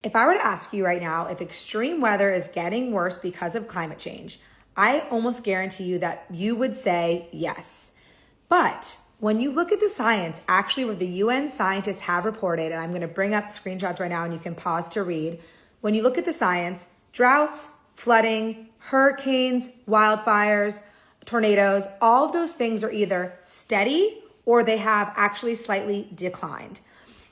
If I were to ask you right now if extreme weather is getting worse because of climate change, I almost guarantee you that you would say yes. But when you look at the science, actually what the UN scientists have reported, and I'm going to bring up screenshots right now and you can pause to read. When you look at the science, droughts, flooding, hurricanes, wildfires, tornadoes, all of those things are either steady or they have actually slightly declined.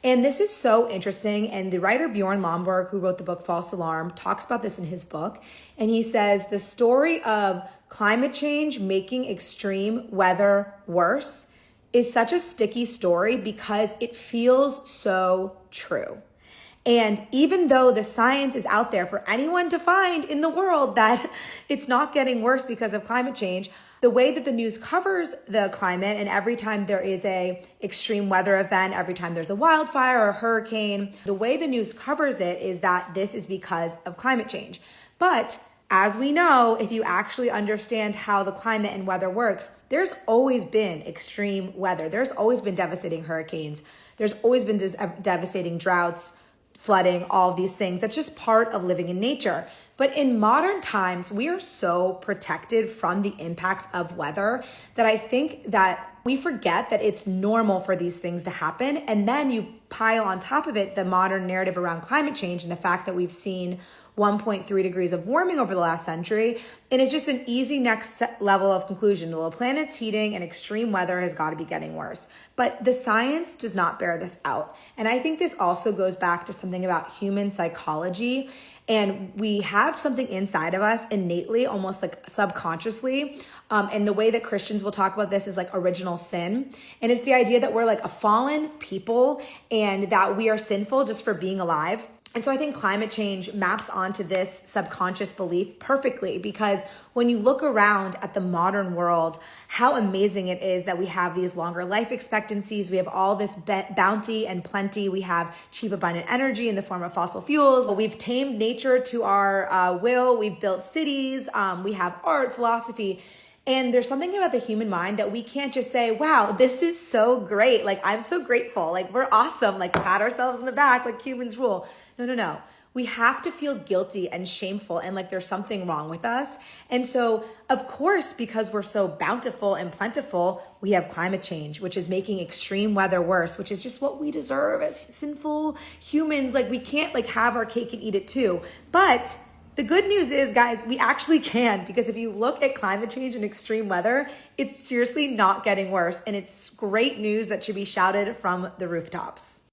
And this is so interesting. And the writer Bjorn Lomborg, who wrote the book False Alarm, talks about this in his book. And he says the story of climate change making extreme weather worse is such a sticky story because it feels so true. And even though the science is out there for anyone to find in the world that it's not getting worse because of climate change, the way that the news covers the climate, and every time there is a extreme weather event, every time there's a wildfire or a hurricane, the way the news covers it is that this is because of climate change. But as we know, if you actually understand how the climate and weather works, there's always been extreme weather. There's always been devastating hurricanes. There's always been devastating droughts, flooding, all of these things. That's just part of living in nature. But in modern times, we are so protected from the impacts of weather that I think that we forget that it's normal for these things to happen. And then you pile on top of it the modern narrative around climate change and the fact that we've seen 1.3 degrees of warming over the last century. And it's just an easy next level of conclusion. The planet's heating and extreme weather has got to be getting worse. But the science does not bear this out. And I think this also goes back to something about human psychology. And we have something inside of us innately, almost like subconsciously. And the way that Christians will talk about this is like original sin. And it's the idea that we're like a fallen people and that we are sinful just for being alive. And so I think climate change maps onto this subconscious belief perfectly, because when you look around at the modern world, how amazing it is that we have these longer life expectancies. We have all this bounty and plenty. We have cheap, abundant energy in the form of fossil fuels. We've tamed nature to our will. We've built cities. We have art, philosophy. And there's something about the human mind that we can't just say, wow, this is so great. Like, I'm so grateful. Like, we're awesome. Like, pat ourselves in the back like humans rule. No. We have to feel guilty and shameful and like there's something wrong with us. And so, of course, because we're so bountiful and plentiful, we have climate change, which is making extreme weather worse, which is just what we deserve as sinful humans. Like, we can't like have our cake and eat it too. But the good news is, guys, we actually can, because if you look at climate change and extreme weather, it's seriously not getting worse. And it's great news that should be shouted from the rooftops.